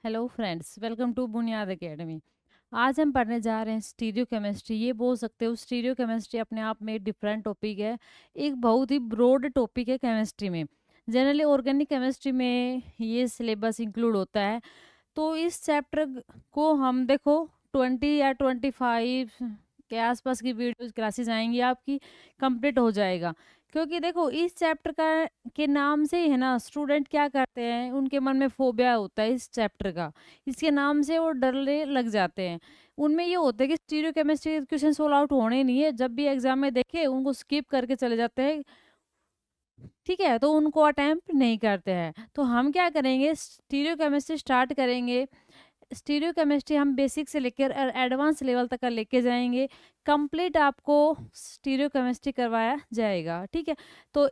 Hello friends, welcome to बुनियाद academy. आज हम पढ़ने जा रहे हैं स्टीरियो केमिस्ट्री। ये बोल सकते हो स्टीरियो केमिस्ट्री अपने आप में एक डिफरेंट टॉपिक है, एक बहुत ही ब्रॉड टॉपिक है केमिस्ट्री में। जनरली ऑर्गेनिक केमिस्ट्री में ये सिलेबस इंक्लूड होता है। तो इस चैप्टर को हम देखो 20 या 25 के आसपास की वीडियोस क्लासेस आएंगी, आपकी कंप्लीट हो जाएगा। क्योंकि देखो इस चैप्टर का के नाम से ही है ना, स्टूडेंट क्या करते हैं, उनके मन में फोबिया होता है इस चैप्टर का। इसके नाम से वो डरने लग जाते हैं। उनमें ये होता है कि stereo chemistry question solve out होने नहीं है, जब भी एग्जाम में देखे उनको स्किप करके चले जाते हैं। ठीक है, तो उनको अटेम्प्ट नहीं करते हैं। तो हम क्या करेंगे, स्टीरियो केमिस्ट्री स्टार्ट करेंगे। स्टीरियो केमिस्ट्री हम बेसिक से लेकर एडवांस लेवल तक का लेके जाएंगे। कंप्लीट आपको स्टीरियो केमिस्ट्री करवाया जाएगा। ठीक है, तो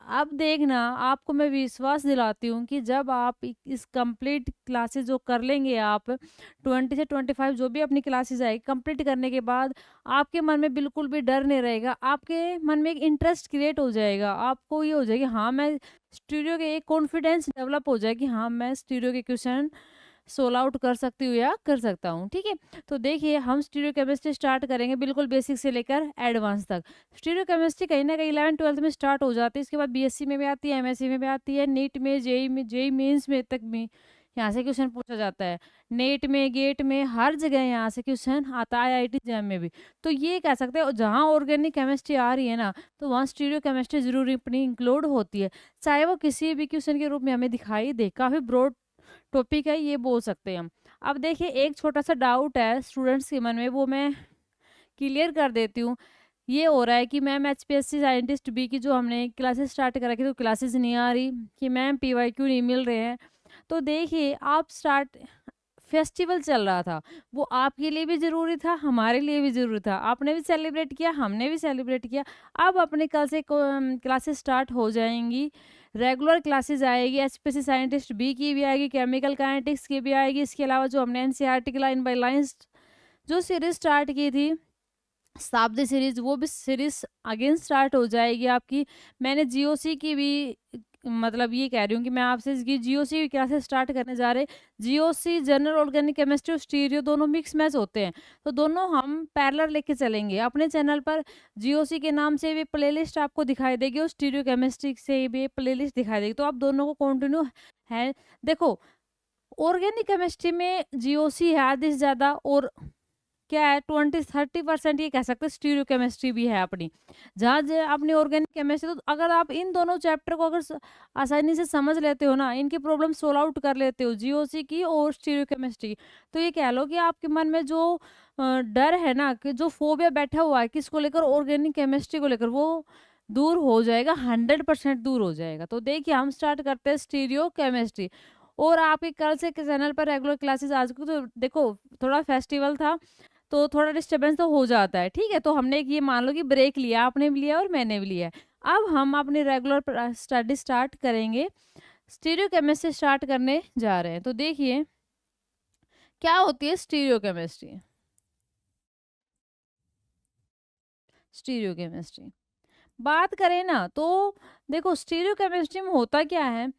अब देखना, आपको मैं विश्वास दिलाती हूँ कि जब आप इस कंप्लीट क्लासेस जो कर लेंगे, आप 20 से 25 जो भी अपनी क्लासेस आएगी कंप्लीट करने के बाद आपके मन में बिल्कुल भी डर नहीं रहेगा। आपके मन में एक इंटरेस्ट क्रिएट हो जाएगा। आपको ये हो जाएगी, हाँ मैं स्टीरियो के, एक कॉन्फिडेंस डेवलप हो जाएगी, हाँ मैं स्टीरियो के क्वेश्चन सोल आउट कर सकती हूँ या कर सकता हूँ। ठीक है, तो देखिए हम स्टीरियो केमिस्ट्री स्टार्ट करेंगे बिल्कुल बेसिक से लेकर एडवांस तक। स्टीरियो केमिस्ट्री कहीं ना कहीं 11th 12th में स्टार्ट हो जाती है, इसके बाद बीएससी में भी आती है, एमएससी में भी आती है, नीट में, जेई मेंस में तक भी यहाँ से क्वेश्चन पूछा जाता है। नेट में, गेट में, हर जगह यहाँ से क्वेश्चन आता है, आईआईटी जैम में भी। तो ये कह सकते हैं जहाँ ऑर्गेनिक केमिस्ट्री आ रही है ना, तो वहाँ स्टीरियो केमिस्ट्री जरूर अपनी इंक्लूड होती है, चाहे वो किसी भी क्वेश्चन के रूप में हमें दिखाई दे। काफ़ी ब्रॉड टॉपिक है, ये बोल सकते हैं हम। अब देखिए एक छोटा सा डाउट है स्टूडेंट्स के मन में, वो मैं क्लियर कर देती हूँ। ये हो रहा है कि मैम एचपीएससी साइंटिस्ट बी की जो हमने क्लासेस स्टार्ट करा की तो क्लासेस नहीं आ रही, कि मैम पीवाईक्यू नहीं मिल रहे हैं। तो देखिए आप स्टार्ट, फेस्टिवल चल रहा था, वो आपके लिए भी ज़रूरी था, हमारे लिए भी ज़रूरी था। आपने भी सेलिब्रेट किया, हमने भी सेलिब्रेट किया। अब अपने कल से क्लासेस स्टार्ट हो जाएंगी, रेगुलर क्लासेस आएगी। एचपीएससी साइंटिस्ट बी की भी आएगी, केमिकल काइनेटिक्स की भी आएगी। इसके अलावा जो हमने एनसीईआरटी की लाइन बाय लाइन जो सीरीज स्टार्ट की थी, शताब्दी सीरीज, वो भी सीरीज अगेन स्टार्ट हो जाएगी आपकी। मैंने जीओसी की भी, मतलब ये कह रही हूँ कि मैं आपसे इसकी जीओसी की क्लासेस स्टार्ट करने जा रहे। जीओसी जनरल ऑर्गेनिक केमिस्ट्री और स्टीरियो दोनों मिक्स मैच होते हैं, तो दोनों हम पैरेलल लेके चलेंगे। अपने चैनल पर जीओसी के नाम से भी प्लेलिस्ट आपको दिखाई देगी और स्टीरियो केमिस्ट्री से भी प्लेलिस्ट दिखाई देगी, तो आप दोनों को कंटिन्यू है। देखो ऑर्गेनिक केमिस्ट्री में जीओसी है आधे से ज़्यादा, और क्या है 20-30% ये कह सकते हैं स्टीरियो केमिस्ट्री भी है अपनी। जहाँ अपनी ऑर्गेनिक केमिस्ट्री, तो अगर आप इन दोनों चैप्टर को अगर आसानी से समझ लेते हो ना, इनकी प्रॉब्लम सोल्व आउट कर लेते हो, जीओसी की और स्टीरियो केमिस्ट्री की, तो ये कह लो कि आपके मन में जो डर है ना, कि जो फोबिया बैठा हुआ है किसको लेकर, ऑर्गेनिक केमिस्ट्री को लेकर, वो दूर हो जाएगा, 100% दूर हो जाएगा। तो देखिए हम स्टार्ट करते हैं स्टीरियो केमिस्ट्री। और आपके कल से चैनल पर रेगुलर क्लासेस आज को, तो देखो थोड़ा फेस्टिवल था तो थोड़ा डिस्टरबेंस तो हो जाता है। ठीक है, तो हमने एक ये मान लो कि ब्रेक लिया, आपने भी लिया और मैंने भी लिया है। अब हम अपनी रेगुलर स्टडी स्टार्ट करेंगे, स्टीरियो केमिस्ट्री स्टार्ट करने जा रहे हैं। तो देखिए क्या होती है स्टीरियो केमिस्ट्री। स्टीरियो केमिस्ट्री बात करें ना, तो देखो स्टीरियो केमिस्ट्री में होता क्या है,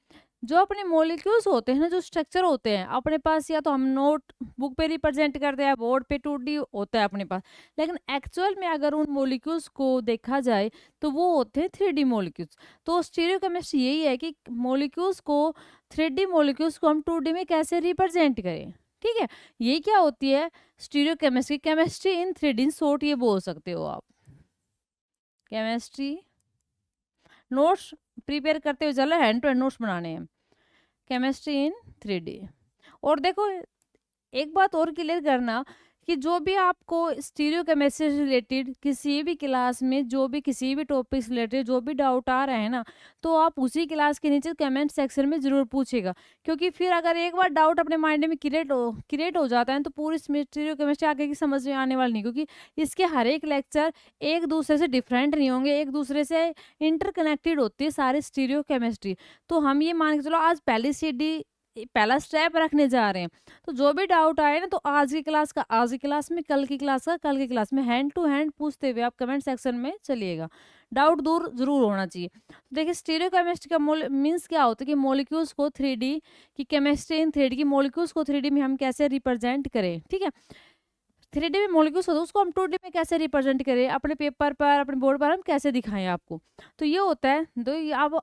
जो अपने मॉलिक्यूल्स होते हैं ना, जो स्ट्रक्चर होते हैं अपने पास, या तो हम नोट बुक पे रिप्रेजेंट करते हैं, बोर्ड पे 2D होता है अपने पास, लेकिन एक्चुअल में अगर उन मॉलिक्यूल्स को देखा जाए तो वो होते हैं 3D मॉलिक्यूल्स। तो स्टीरियो केमिस्ट्री यही है कि मॉलिक्यूल्स को, 3D मॉलिक्यूल्स को हम 2D में कैसे रिप्रेजेंट करें। ठीक है, ये क्या होती है stereo chemistry, chemistry in 3D short ये बोल सकते हो आप। केमिस्ट्री नोट्स प्रिपेयर करते हुए चलो, हैंड टू हैंड नोट्स बनाने हैं, केमिस्ट्री इन 3D। और देखो एक बात और क्लियर करना, कि जो भी आपको स्टीरियो केमिस्ट्री से रिलेटेड किसी भी क्लास में, जो भी किसी भी टॉपिक से रिलेटेड जो भी डाउट आ रहा है ना, तो आप उसी क्लास के नीचे कमेंट सेक्शन में ज़रूर पूछेगा। क्योंकि फिर अगर एक बार डाउट अपने माइंड में क्रिएट हो जाता है, तो पूरी स्टीरियो केमिस्ट्री आगे की समझ में आने वाली नहीं, क्योंकि इसके हर एक लेक्चर एक दूसरे से डिफरेंट नहीं होंगे, एक दूसरे से इंटरकनेक्टेड होती है सारी स्टीरियो केमिस्ट्री। तो हम ये मान के चलो आज पहली सीडी, पहला स्टेप रखने जा रहे हैं। तो जो भी डाउट आए ना, तो आज की क्लास का आज की क्लास में, कल की क्लास का कल की क्लास में, हैंड टू हैंड पूछते हुए आप कमेंट सेक्शन में चलिएगा। डाउट दूर जरूर होना चाहिए। तो देखिए स्टीरियोकेमिस्ट्री का मीन्स क्या होता है कि मॉलिक्यूल्स को 3D की केमिस्ट्री इन 3D की मॉलिक्यूल्स को 3D में हम कैसे रिप्रेजेंट करें, ठीक है। 3D में मॉलिक्यूल्स होते हैं उसको हम 2D में कैसे रिप्रेजेंट करें, अपने पेपर पर अपने बोर्ड पर हम कैसे दिखाएं आपको। तो ये होता है तो ये आप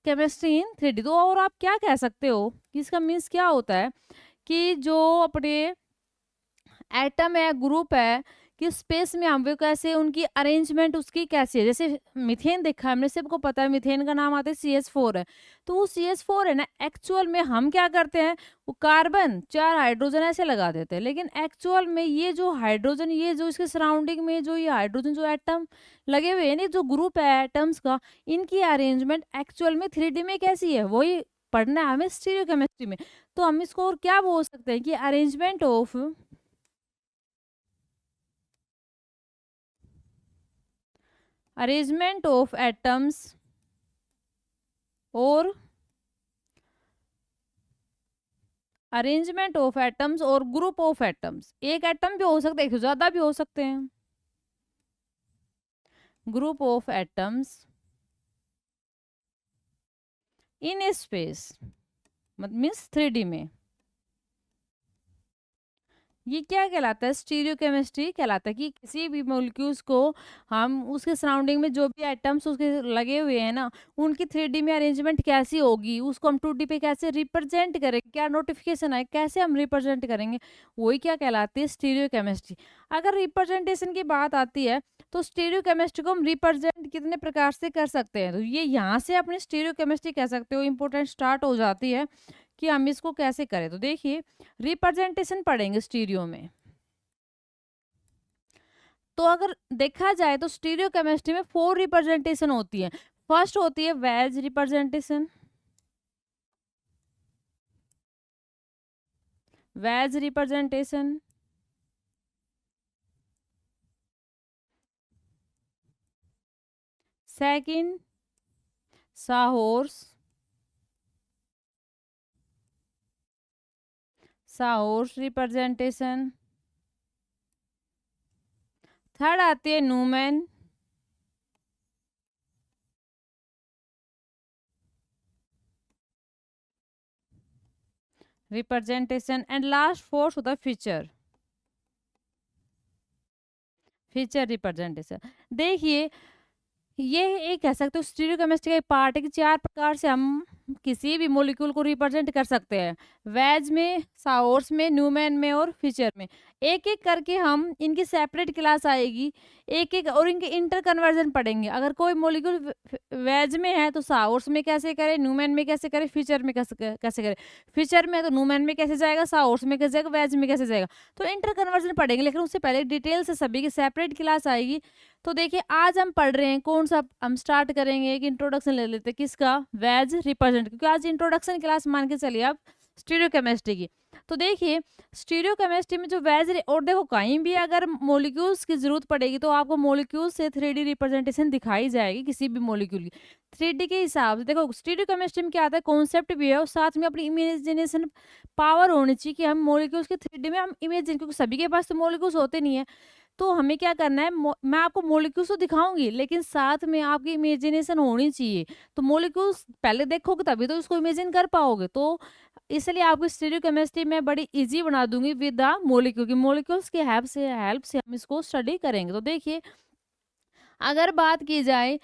केमिस्ट्री इन 3D। तो और आप क्या कह सकते हो कि इसका मीन्स क्या होता है कि जो अपने एटम है, ग्रुप है, कि स्पेस में हम वो कैसे उनकी अरेंजमेंट उसकी कैसी है। जैसे मीथेन देखा हमने, सबको पता है मीथेन का नाम आता है CH4 है। तो वो CH4 है ना, एक्चुअल में हम क्या करते हैं, वो कार्बन 4 हाइड्रोजन ऐसे लगा देते हैं, लेकिन एक्चुअल में ये जो हाइड्रोजन, ये जो इसके सराउंडिंग में जो ये हाइड्रोजन जो एटम लगे हुए हैं ना, जो ग्रुप है एटम्स का, इनकी अरेंजमेंट एक्चुअल में 3D में कैसी है, वही पढ़ना है हमें स्टीरियोकेमिस्ट्री में। तो हम इसको और क्या बोल सकते हैं कि अरेंजमेंट ऑफ एटम्स और ग्रुप ऑफ एटम्स। एक एटम भी हो सकता है, एक से ज्यादा भी हो सकते हैं। Group of atoms in space मतलब मीन्स 3D में, ये क्या कहलाता है, स्टीरियोकेमिस्ट्री कहलाता है। कि किसी भी मॉलिक्यूल्स को हम उसके सराउंडिंग में जो भी एटम्स उसके लगे हुए हैं ना, उनकी 3D में अरेंजमेंट कैसी होगी, उसको हम 2D पे कैसे रिप्रेजेंट करेंगे, क्या नोटिफिकेशन आए, कैसे हम रिप्रेजेंट करेंगे, वही क्या कहलाती है स्टीरियोकेमिस्ट्री। अगर रिप्रेजेंटेशन की बात आती है तो स्टीरियोकेमिस्ट्री को हम रिप्रेजेंट कितने प्रकार से कर सकते हैं, तो ये यहाँ से अपनी स्टीरियोकेमिस्ट्री कह सकते हो इंपॉर्टेंट स्टार्ट हो जाती है कि हम इसको कैसे करें। तो देखिए रिप्रेजेंटेशन पढ़ेंगे स्टीरियो में। तो अगर देखा जाए तो स्टीरियो केमिस्ट्री में 4 रिप्रेजेंटेशन होती है। फर्स्ट होती है wedge representation, wedge representation. Second sawhorse, representation. Third आती है Newman, representation. And last fourth होता है फीचर, रिप्रेजेंटेशन। देखिए ये एक कह सकते हो स्टीरियोकेमिस्ट्री का एक पार्ट है कि 4 प्रकार से हम किसी भी मॉलिक्यूल को रिप्रेजेंट कर सकते हैं। वेज में, साओर्स में, न्यूमैन में और फीचर में। एक एक करके हम इनकी सेपरेट क्लास आएगी, एक एक और इनके इंटर कन्वर्जन पढ़ेंगे। अगर कोई मॉलिक्यूल वेज में है तो साओर्स में कैसे करें, न्यूमैन में कैसे करें, फीचर में कैसे करें। फीचर में तो न्यूमैन में कैसे जाएगा, साओर्स में कैसे जाएगा, वेज में कैसे जाएगा। तो इंटर कन्वर्जन पढ़ेंगे, लेकिन उससे पहले डिटेल से सभी की सेपरेट क्लास आएगी। तो देखिए आज हम पढ़ रहे हैं कौन सा, हम स्टार्ट करेंगे एक इंट्रोडक्शन ले लेते हैं किसका, वेज रिप्रेजेंट, क्योंकि आज इंट्रोडक्शन क्लास मान के चलिए आप स्टीरियोकेमिस्ट्री की। तो देखिए स्टीरियोकेमिस्ट्री में जो वेज और देखो कहीं भी अगर मॉलिक्यूल्स की जरूरत पड़ेगी तो आपको मॉलिक्यूल से 3D रिप्रेजेंटेशन दिखाई जाएगी किसी भी मॉलिक्यूल की 3D के हिसाब से। देखो स्टीरियोकेमिस्ट्री में क्या आता है, कॉन्सेप्ट भी है और साथ में अपनी इमेजिनेशन पावर होनी चाहिए कि हम मॉलिक्यूल्स के 3D में हम इमेजिन, क्योंकि सभी के पास तो मॉलिक्यूल्स होते नहीं है। तो हमें क्या करना है, मैं आपको मॉलिक्यूल्स तो दिखाऊंगी लेकिन साथ में आपकी इमेजिनेशन होनी चाहिए। तो मॉलिक्यूल्स पहले देखोगे तभी तो उसको इमेजिन कर पाओगे। तो इसलिए आपको स्टीरियोकेमिस्ट्री में बड़ी इजी बना दूंगी विद द मॉलिक्यूल की, मॉलिक्यूल्स की हेल्प से हम इसको स्टडी करेंगे। तो देखिए अगर बात की जाए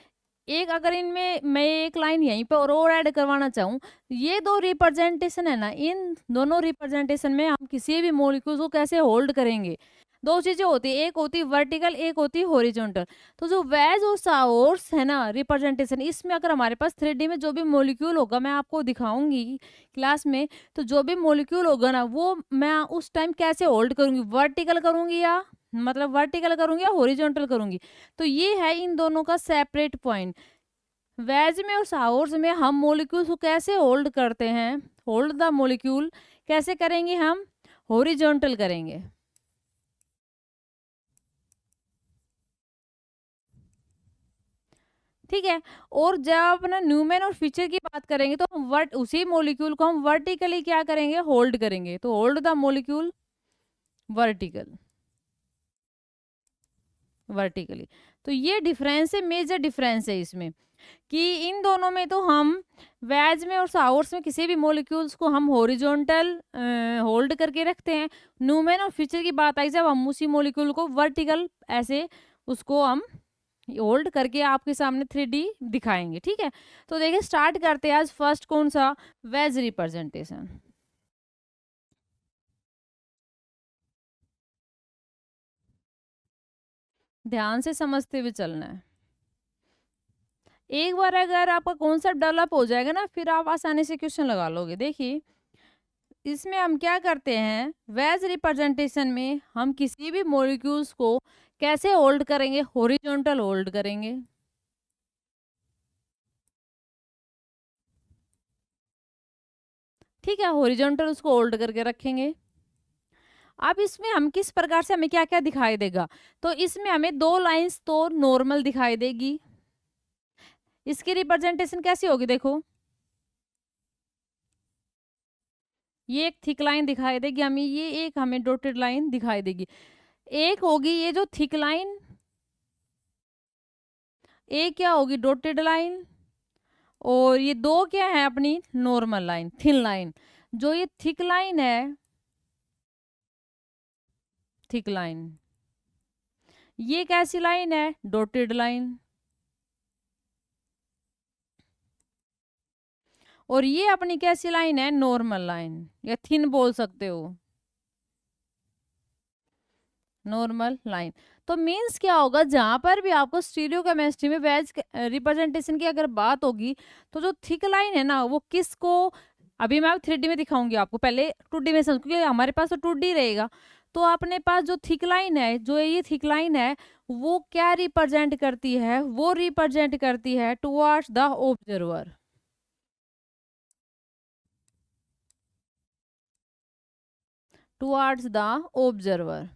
एक, अगर इनमें मैं एक लाइन यहीं पे और ऐड करवाना चाहूँ, ये दो रिप्रेजेंटेशन है ना, इन दोनों रिप्रेजेंटेशन में हम किसी भी मॉलिक्यूल को कैसे होल्ड करेंगे। दो चीजें होती है, एक होती है वर्टिकल, एक होती है हॉरिजॉन्टल। तो जो वेज और साओर्स है ना रिप्रेजेंटेशन, इसमें अगर हमारे पास 3D में जो भी मॉलिक्यूल होगा मैं आपको दिखाऊंगी क्लास में, तो जो भी मॉलिक्यूल होगा ना वो मैं उस टाइम कैसे होल्ड करूंगी, वर्टिकल करूंगी या वर्टिकल करूंगी या हॉरिजॉन्टल करूंगी। तो ये है इन दोनों का सेपरेट पॉइंट। वेज में और साउर्स में हम मॉलिक्यूल्स को कैसे होल्ड करते हैं, होल्ड द मॉलिक्यूल कैसे करेंगे, हम हॉरिजॉन्टल करेंगे। ठीक है। और जब अपना न्यूमैन और फीचर की बात करेंगे तो हम वर्ट उसी मॉलिक्यूल को हम वर्टिकली क्या करेंगे, होल्ड करेंगे। तो hold the molecule vertical, vertically. तो ये डिफरेंस है, मेजर डिफरेंस है इसमें, कि इन दोनों में तो हम वेज में और साउर्स में किसी भी मॉलिक्यूल्स को हम हॉरिजॉन्टल होल्ड करके रखते हैं। न्यूमेन और फ्यूचर की बात आई जब हम उसी मॉलिक्यूल को वर्टिकल ऐसे उसको हम होल्ड करके आपके सामने 3D दिखाएंगे। ठीक है, तो देखिए स्टार्ट करते हैं आज फर्स्ट कौन सा, वेज रिप्रेजेंटेशन। ध्यान से समझते हुए चलना है। एक बार अगर आपका कॉन्सेप्ट डेवलप हो जाएगा ना, फिर आप आसानी से क्वेश्चन लगा लोगे। देखिए इसमें हम क्या करते हैं, वेज रिप्रेजेंटेशन में हम किसी भी मॉलिक्यूल्स को कैसे होल्ड करेंगे, हॉरिजॉन्टल होल्ड करेंगे। ठीक है, हॉरिजॉन्टल उसको होल्ड करके रखेंगे। अब इसमें हम किस प्रकार से, हमें क्या क्या दिखाई देगा, तो इसमें हमें दो लाइंस तो नॉर्मल दिखाई देगी। इसकी रिप्रेजेंटेशन कैसी होगी, देखो ये एक थिक लाइन दिखाई देगी हमें, ये एक हमें डॉटेड लाइन दिखाई देगी। एक होगी ये जो थिक लाइन, एक क्या होगी डॉटेड लाइन, और ये दो क्या है अपनी नॉर्मल लाइन, थिन लाइन। जो ये थिक लाइन है, थिक लाइन, ये कैसी लाइन है, डॉटेड लाइन। और ये अपनी कैसी लाइन है, नॉर्मल लाइन, या थिन बोल सकते हो, नॉर्मल लाइन। तो मीन्स क्या होगा, जहां पर भी आपको स्टीरियोकेमिस्ट्री में वेज रिप्रेजेंटेशन की अगर बात होगी, तो जो थिक लाइन है ना, वो किसको, अभी मैं 3D में दिखाऊंगी आपको, पहले 2D में समझ, क्योंकि हमारे पास तो 2D रहेगा। तो अपने पास जो थिक लाइन है, जो ये थिक लाइन है, वो क्या रिप्रेजेंट करती है, वो रिप्रेजेंट करती है towards the observer. Towards the observer,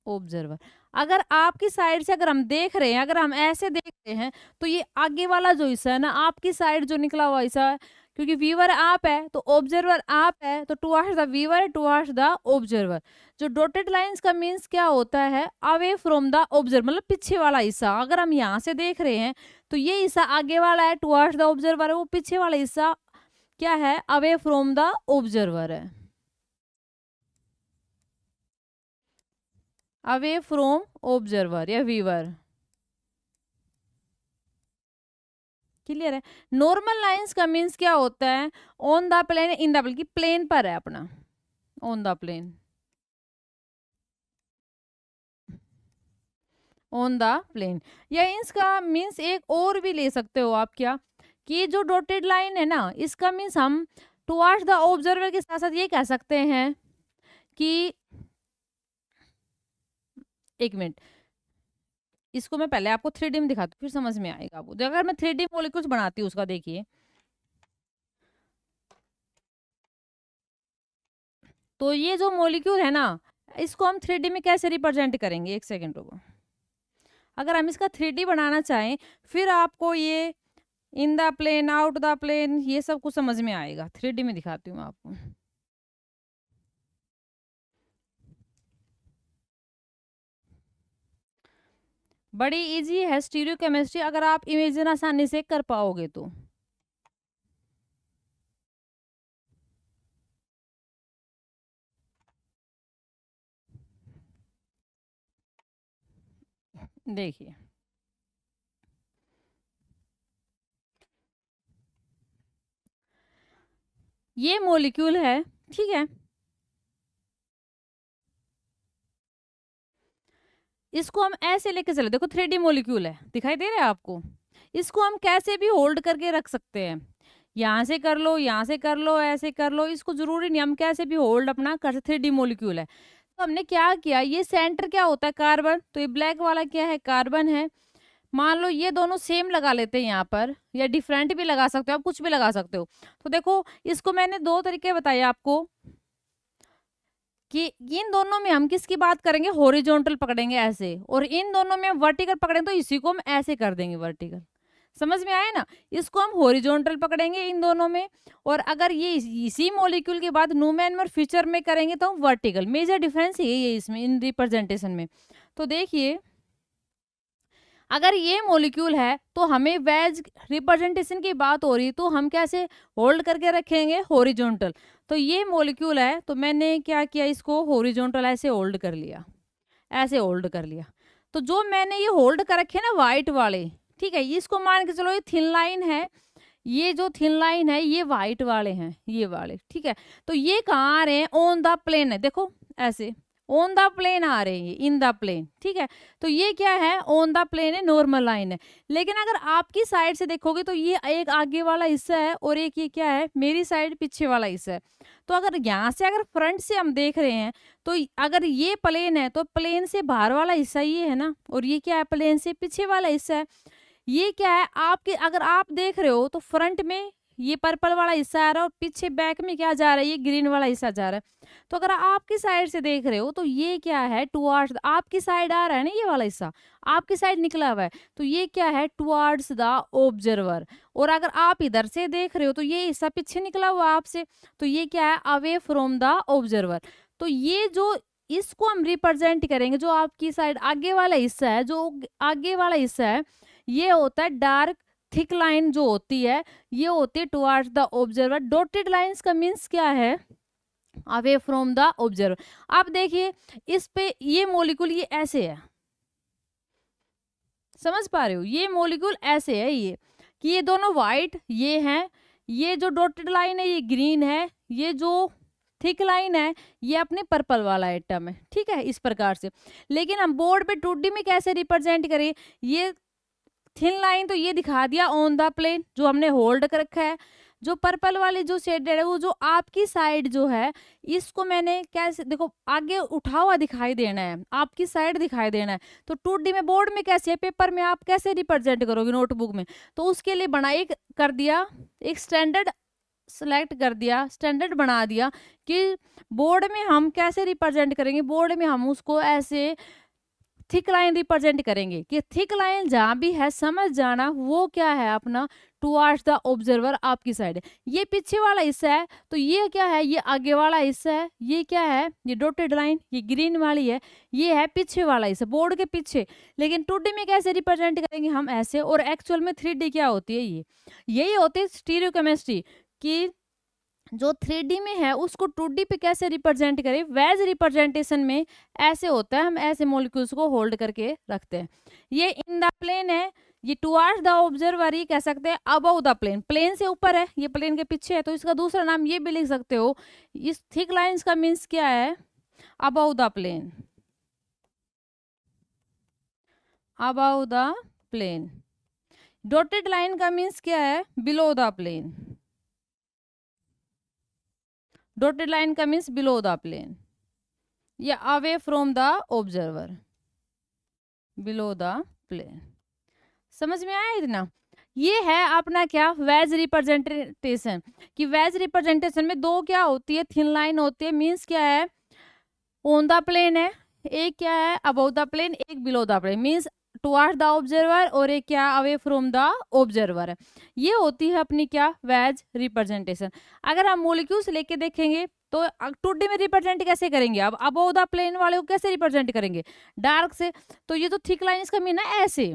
observer. अगर आपकी साइड से अगर हम देख रहे हैं, अगर हम ऐसे देख रहे हैं, तो ये आगे वाला जो हिस्सा है ना, आपकी साइड जो निकला हुआ हिस्सा है, क्योंकि व्यूअर आप है तो ऑब्जर्वर आप है, तो towards the viewer, towards the observer. जो डॉटेड लाइंस का मीन्स क्या होता है, अवे फ्रॉम द ऑब्जर्वर, मतलब पीछे वाला हिस्सा। अगर हम यहाँ से देख रहे हैं तो ये हिस्सा आगे वाला है, टुवर्ड्स द ऑब्जर्वर है, वो पीछे वाला हिस्सा क्या है, अवे फ्रॉम द ऑब्जर्वर है, अवे फ्रॉम ऑब्जर्वर या व्यूअर। क्लियर है। नॉर्मल लाइंस का मीन्स क्या होता है, on the plane, in the plane, की प्लेन पर है अपना, on the plane, on the plane. या इसका मीन्स एक और भी ले सकते हो आप, क्या कि जो डॉटेड लाइन है ना, इसका मीन्स हम टुवर्ड्स द ऑब्जर्वर के साथ साथ ये कह सकते हैं कि, एक मिनट, इसको मैं पहले आपको 3D में दिखाती हूँ, फिर समझ में आएगा आपको। अगर मैं 3D मॉलिक्यूल्स बनाती हूँ उसका, देखिए तो ये जो मॉलिक्यूल है ना, इसको हम 3D में कैसे रिप्रेजेंट करेंगे, एक सेकेंड रुको। अगर हम इसका 3D बनाना चाहें, फिर आपको ये in the plane, out the plane, ये सब कुछ समझ में आएगा। 3D में दिखाती हूँ मैं आपको। बड़ी इजी है स्टीरियो केमिस्ट्री, अगर आप इमेजिन आसानी से कर पाओगे तो। देखिए ये मॉलिक्यूल है, ठीक है, इसको हम ऐसे लेके चले, देखो 3D मॉलिक्यूल है, दिखाई दे रहा है आपको। इसको हम कैसे भी होल्ड करके रख सकते हैं, यहाँ से कर लो, यहाँ से कर लो, ऐसे कर लो, इसको जरूरी नहीं, हम कैसे भी होल्ड अपना कर सकते। 3D मॉलिक्यूल है, तो हमने क्या किया, ये सेंटर क्या होता है, कार्बन, तो ये ब्लैक वाला क्या है, कार्बन है। मान लो ये दोनों सेम लगा लेते हैं यहाँ पर, या डिफरेंट भी लगा सकते हो आप, कुछ भी लगा सकते हो। तो देखो इसको मैंने दो तरीके बताए आपको, कि इन दोनों में हम किसकी बात करेंगे, हॉरिजॉन्टल पकड़ेंगे ऐसे, और इन दोनों में हम वर्टिकल पकड़ेंगे, तो इसी को हम ऐसे कर देंगे वर्टिकल। समझ में आया ना, इसको हम हॉरिजॉन्टल पकड़ेंगे इन दोनों में, और अगर ये इसी मॉलिक्यूल के बाद न्यूमैन में और फ्यूचर में करेंगे तो हम वर्टिकल। मेजर डिफरेंस यही है इसमें, इन रिप्रेजेंटेशन में। तो देखिए अगर ये मॉलिक्यूल है तो हमें वेज रिप्रेजेंटेशन की बात हो रही, तो हम कैसे होल्ड करके रखेंगे, हॉरिजॉन्टल। तो ये मॉलिक्यूल है तो मैंने क्या किया, इसको हॉरिजॉन्टल ऐसे होल्ड कर लिया, ऐसे होल्ड कर लिया। तो जो मैंने ये होल्ड कर रखे ना वाइट वाले, ठीक है, इसको मान के चलो ये थिन लाइन है, ये जो थिन लाइन है ये वाइट वाले हैं, ये वाले, ठीक है। तो ये कहाँ आ रहे हैं, ऑन द प्लेन है, देखो ऐसे ऑन द प्लेन आ रहे हैं, ये इन द प्लेन, ठीक है। तो ये क्या है, ऑन द प्लेन है, नॉर्मल लाइन है। लेकिन अगर आपकी साइड से देखोगे तो ये एक आगे वाला हिस्सा है और एक ये क्या है, मेरी साइड पीछे वाला हिस्सा है। तो अगर यहाँ से अगर फ्रंट से हम देख रहे हैं तो अगर ये प्लेन है तो प्लेन से बाहर वाला हिस्सा ये है ना, और ये क्या है, प्लेन से पीछे वाला हिस्सा है। ये क्या है आपके, अगर आप देख रहे हो तो फ्रंट में ये पर्पल वाला हिस्सा आ रहा है और पीछे बैक में क्या जा रहा है, ये ग्रीन वाला हिस्सा जा रहा है। तो अगर आपकी साइड से देख रहे हो तो ये क्या है, टुवार्ड्स आपकी साइड आ रहा है ना, ये वाला हिस्सा आपकी साइड निकला हुआ है, तो ये क्या है, टुवार्ड्स द ऑब्जर्वर। और अगर आप इधर से देख रहे हो तो ये हिस्सा पीछे निकला हुआ आपसे, तो ये क्या है, अवे फ्रॉम द ऑब्जर्वर। तो ये जो इसको हम रिप्रेजेंट करेंगे, जो आपकी साइड आगे वाला हिस्सा है, जो आगे वाला हिस्सा है, ये होता है डार्क थिक लाइन जो होती है, ये होती है towards the observer. Dotted lines का मीन्स क्या है, अवे फ्रॉम द ऑब्जर्वर। आप देखिए इस पे ये मॉलिक्यूल ये ऐसे है, समझ पा रहे हो, ये मॉलिक्यूल ऐसे है, ये कि ये दोनों व्हाइट ये हैं, ये जो डॉटेड लाइन है ये ग्रीन है, ये जो थिक लाइन है ये अपने पर्पल वाला आइटम है, ठीक है, इस प्रकार से। लेकिन हम बोर्ड पे 2D में कैसे रिप्रेजेंट करें, ये थिन लाइन तो ये दिखा दिया ऑन द प्लेन जो हमने होल्ड कर रखा है। जो पर्पल वाली जो शेडेड है वो जो आपकी साइड जो है, इसको मैंने कैसे, देखो आगे उठा हुआ दिखाई देना है, आपकी साइड दिखाई देना है। तो 2D में बोर्ड में कैसे है, पेपर में आप कैसे रिप्रेजेंट करोगे, नोटबुक में, तो उसके लिए बना एक कर दिया, एक स्टैंडर्ड सेलेक्ट कर दिया, स्टैंडर्ड बना दिया कि बोर्ड में हम कैसे रिप्रेजेंट करेंगे। बोर्ड में हम उसको ऐसे थिक लाइन रिप्रेजेंट करेंगे कि थिक लाइन जहां भी है समझ जाना वो क्या है, अपना टुवर्ड्स द ऑब्जर्वर आपकी साइड है। ये पीछे वाला हिस्सा है तो ये क्या है, ये आगे वाला हिस्सा है, ये क्या है, ये डॉटेड लाइन ये ग्रीन वाली है, ये है पीछे वाला हिस्सा, बोर्ड के पीछे। लेकिन 2D में कैसे रिप्रेजेंट करेंगे हम, ऐसे। और एक्चुअल में 3D क्या होती है, ये यही होती है स्टीरियोकेमिस्ट्री, कि जो 3D में है उसको 2D पे कैसे रिप्रेजेंट करें। वेज रिप्रेजेंटेशन में ऐसे होता है, हम ऐसे मॉलिक्यूल्स को होल्ड करके रखते हैं। ये इन द प्लेन है, ये टुवर्ड्स द ऑब्जर्वर, ये कह सकते हैं अबव द प्लेन, प्लेन से ऊपर है, ये प्लेन के पीछे है, तो इसका दूसरा नाम ये भी लिख सकते हो। इस थिक लाइंस का मीन्स क्या है, above the plane, above the plane. Dotted line का मीन्स क्या है, below the plane, dotted line का मीन्स बिलो द प्लेन, या away from the observer, below the plane. समझ में आया इतना। ये है अपना क्या, वेज रिप्रेजेंटेशन, कि वेज रिप्रेजेंटेशन में दो क्या होती है, थिन लाइन होती है, मीन्स क्या है, ऑन द प्लेन है, एक क्या है अबव द प्लेन, एक below the plane, means towards the observer, और एक क्या अवे फ्रॉम द ऑब्जर्वर है। ये होती है अपनी क्या, वेज रिप्रेजेंटेशन। अगर हम मॉलिक्यूल्स लेके देखेंगे तो 2D में रिप्रेजेंट कैसे करेंगे, अब अबव द प्लेन वाले को कैसे रिप्रेजेंट करेंगे, डार्क से। तो ये तो थिक लाइन इसका मीन है ऐसे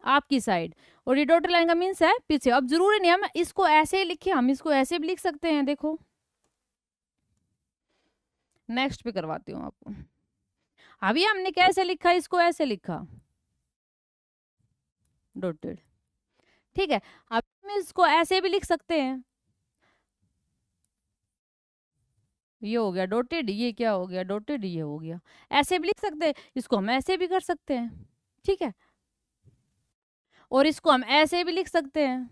आपकी साइड, और ये डॉटेड लाइन का मीन्स है पीछे। अब जरूरी नहीं हम इसको ऐसे ही लिखे, हम इसको ऐसे भी लिख सकते हैं। देखो नेक्स्ट पे करवाती हूँ आपको। अभी हमने कैसे लिखा, इसको ऐसे लिखा डॉटेड, ठीक है। अब हम इसको ऐसे भी लिख सकते हैं, ये हो गया डॉटेड, ये क्या हो गया डॉटेड, ये हो गया। ऐसे भी लिख सकते हैं, इसको हम ऐसे भी कर सकते हैं, ठीक है। और इसको हम ऐसे भी लिख सकते हैं,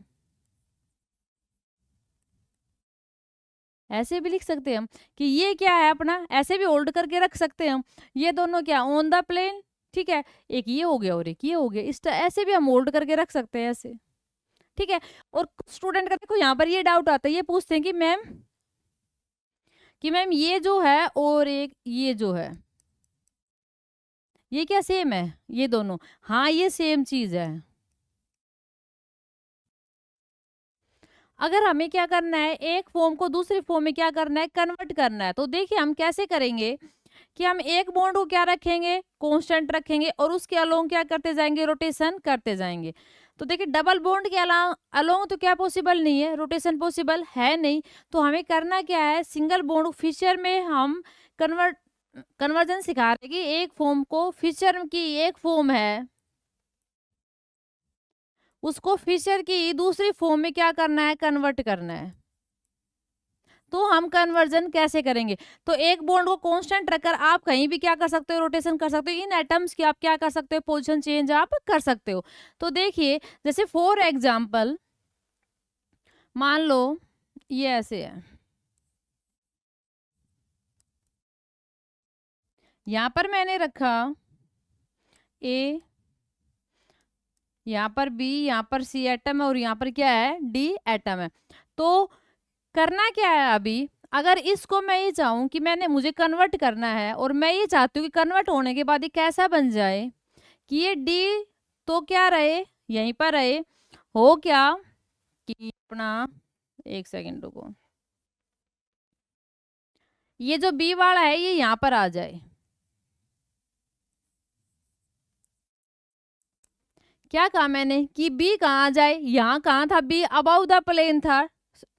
ऐसे भी लिख सकते हैं हम, कि ये क्या है अपना, ऐसे भी होल्ड करके रख सकते हैं हम। ये दोनों क्या, ऑन द प्लेन, ठीक है, एक ये हो गया और एक ये हो गया, इस ऐसे भी हम होल्ड करके रख सकते हैं ऐसे, ठीक है। और स्टूडेंट का देखो यहाँ पर ये डाउट आता है, ये पूछते हैं कि मैम ये जो है और एक ये जो है, ये क्या सेम है, ये दोनों, हाँ ये सेम चीज है। अगर हमें क्या करना है, एक फॉर्म को दूसरे फॉर्म में क्या करना है, कन्वर्ट करना है, तो देखिए हम कैसे करेंगे कि हम एक बॉन्ड को क्या रखेंगे, कांस्टेंट रखेंगे और उसके अलोंग क्या करते जाएंगे, रोटेशन करते जाएंगे। तो देखिए डबल बॉन्ड के अलोंग तो क्या पॉसिबल नहीं है, रोटेशन पॉसिबल है नहीं। तो हमें करना क्या है, सिंगल बॉन्ड फिशर में हम कन्वर्जन सिखा रहे हैं कि एक फॉर्म को, फिशर की एक फॉर्म है, उसको फिशर की दूसरी फॉर्म में क्या करना है, कन्वर्ट करना है। तो हम कन्वर्जन कैसे करेंगे, तो एक बॉन्ड को कांस्टेंट रखकर आप कहीं भी क्या कर सकते हो, रोटेशन कर सकते हो। इन एटम्स की आप क्या कर सकते हो, पोजीशन चेंज आप कर सकते हो। तो देखिए जैसे फॉर एग्जांपल मान लो ये ऐसे है, यहां पर मैंने रखा ए, यहाँ पर बी, यहाँ पर सी एटम है और यहाँ पर क्या है, डी एटम है। तो करना क्या है अभी, अगर इसको मैं ये चाहूं कि मुझे कन्वर्ट करना है और मैं ये चाहती हूँ कि कन्वर्ट होने के बाद ये कैसा बन जाए कि ये डी तो क्या रहे, यहीं पर रहे, हो क्या कि अपना, एक सेकंड रुको, ये जो बी वाला है ये यहाँ पर आ जाए। क्या कहा मैंने कि बी कहाँ आ जाए, यहाँ कहाँ था बी, अबाउ द प्लेन था,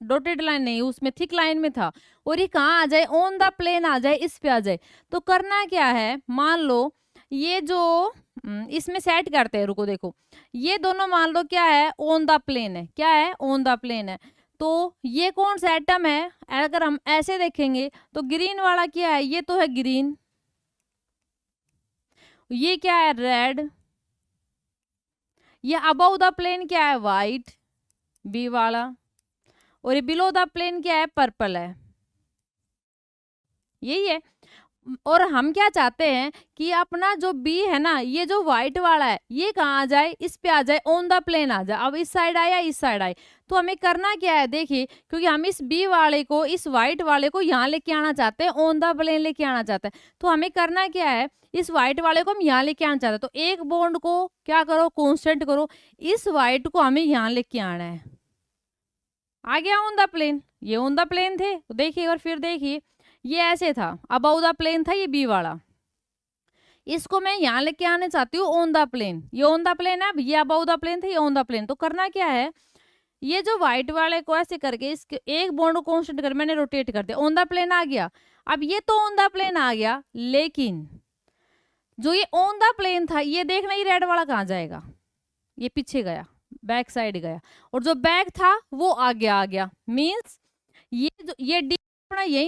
डॉटेड लाइन नहीं, उसमें थिक लाइन में था, और ये कहाँ आ जाए, ऑन द प्लेन आ जाए, इस पे आ जाए। तो करना क्या है, मान लो ये जो इसमें सेट करते हैं, रुको देखो, ये दोनों मान लो क्या है, ऑन द प्लेन है, क्या है, ऑन द प्लेन है। तो ये कौन सा एटम है, अगर हम ऐसे देखेंगे तो ग्रीन वाला क्या है, ये तो है ग्रीन, ये क्या है, रेड, ये अबव द प्लेन क्या है, वाइट, बी वाला, और ये बिलो द प्लेन क्या है, पर्पल है, यही है। और हम क्या चाहते हैं कि अपना जो बी है ना, ये जो व्हाइट वाला है ये कहाँ आ जाए, इस पे आ जाए, ऑन द प्लेन आ जाए। अब इस साइड आए या इस साइड आए, तो हमें करना क्या है, देखिए क्योंकि हम इस बी वाले को, इस व्हाइट वाले को यहाँ लेके आना चाहते हैं, ऑन द प्लेन लेके आना चाहते हैं। तो हमें करना क्या है, इस व्हाइट वाले को हम यहाँ लेके आना चाहते हैं, तो एक बॉन्ड को क्या करो, कॉन्स्टेंट करो, इस व्हाइट को हमें यहाँ लेके आना है, आ गया ऑन द प्लेन, ये ऑन द प्लेन थे। तो देखिए और फिर देखिए ये ऐसे था, अबव द प्लेन था ये बी वाला, इसको मैं यहाँ लेके आने चाहती हूँ ऑन द प्लेन, ये ऑन द प्लेन है, अब ये अबव द प्लेन था, ये ऑन द प्लेन। तो करना क्या है, ये जो व्हाइट वाले को ऐसे करके इसके एक बॉन्ड को कांस्टेंट कर मैंने रोटेट कर दिया, ऑन द प्लेन आ गया। अब ये तो ऑन द प्लेन आ गया, लेकिन जो ये ऑन द प्लेन था, ये देखना ये रेड वाला कहाँ जाएगा, ये पीछे गया, बैक साइड गया, और जो बैक था वो आगे आ गया, मीन्स ये डी अपना यही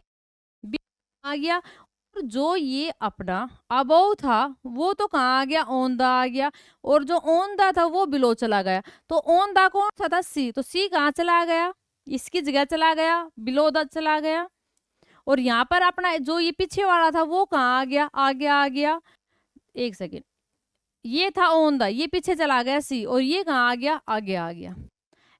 बी आ गया, और जो ये अपना अबव था वो तो कहाँ आ गया, ऑन द आ गया, और जो ऑन द था वो बिलो चला गया। तो ऑन द कौन सा था, सी, तो सी कहाँ चला गया, इसकी जगह चला गया, बिलो द चला गया। और यहाँ पर अपना जो ये पीछे वाला था वो कहाँ आ गया, आगे आ गया, एक सेकेंड, ये था ऑन द, ये पीछे चला गया सी, और ये कहाँ आ गया, आगे आ गया।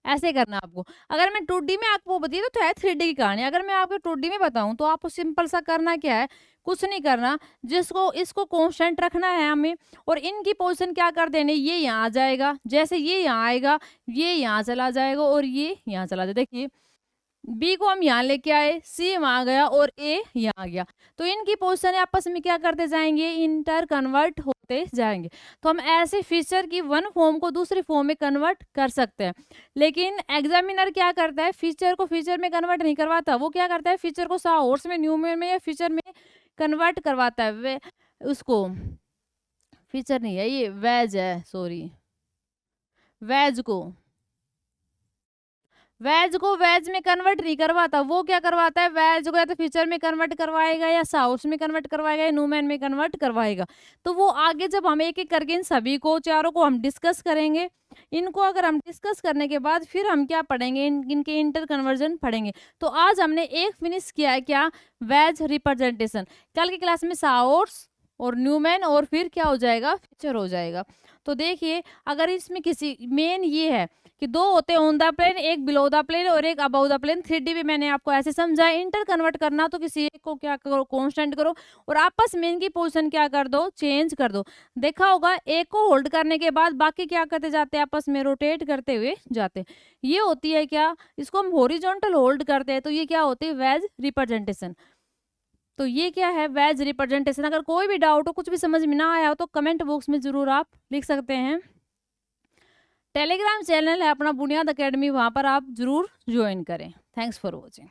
ऐसे करना आपको। अगर मैं 2D में आपको बताई तो है 3D की कहानी, अगर मैं आपको 2D में बताऊं तो आपको सिंपल सा करना क्या है, कुछ नहीं करना, जिसको इसको कांस्टेंट रखना है हमें, और इनकी पोजीशन क्या कर देने, ये यहाँ आ जाएगा, जैसे ये यहाँ आएगा ये यहाँ चला जाएगा और ये यहाँ चला जाएगा। देखिए बी को हम यहाँ लेके आए, सी वहां गया और ए यहाँ आ गया, तो इनकी पोजीशन आपस में क्या करते जाएंगे, इंटर कन्वर्ट होते जाएंगे। तो हम ऐसे फीचर की वन फॉर्म को दूसरी फॉर्म में कन्वर्ट कर सकते हैं। लेकिन एग्जामिनर क्या करता है, फीचर को फीचर में कन्वर्ट नहीं करवाता, वो क्या करता है, फीचर को साहौर्स में, न्यूमेन में या फीचर में कन्वर्ट करवाता है। वे उसको फीचर नहीं है, ये वेज है, सॉरी, वेज को वेज में कन्वर्ट नहीं करवाता, वो क्या करवाता है, वेज को या तो फीचर में कन्वर्ट करवाएगा या साउस में कन्वर्ट करवाएगा या न्यूमैन में कन्वर्ट करवाएगा। तो वो आगे जब हम एक एक करके इन सभी को, चारों को हम डिस्कस करेंगे, इनको अगर हम डिस्कस करने के बाद फिर हम क्या पढ़ेंगे, इनके इंटर कन्वर्जन पढ़ेंगे। तो आज हमने एक फिनिश किया है क्या, वेज रिप्रेजेंटेशन। कल की क्लास में साउस और न्यूमैन और फिर क्या हो जाएगा, फीचर हो जाएगा। तो देखिए अगर इसमें किसी मेन ये है कि दो होते हैं ऑन द प्लेन, एक बिलो द प्लेन और एक अबव द प्लेन। 3D भी मैंने आपको ऐसे समझा, इंटर कन्वर्ट करना तो किसी एक को क्या करो, कांस्टेंट करो, और आपस में इनकी पोजीशन क्या कर दो, चेंज कर दो। देखा होगा एक को होल्ड करने के बाद बाकी क्या करते जाते हैं, आपस में रोटेट करते हुए जाते हैं। ये होती है क्या, इसको हम हॉरिजॉन्टल होल्ड करते हैं, तो ये क्या होती है, वेज रिप्रेजेंटेशन। तो ये क्या है, वेज रिप्रेजेंटेशन। अगर कोई भी डाउट हो, कुछ भी समझ में ना आया हो, तो कमेंट बॉक्स में ज़रूर आप लिख सकते हैं। टेलीग्राम चैनल है अपना बुनियाद अकेडमी, वहाँ पर आप ज़रूर ज्वाइन करें। Thanks for watching.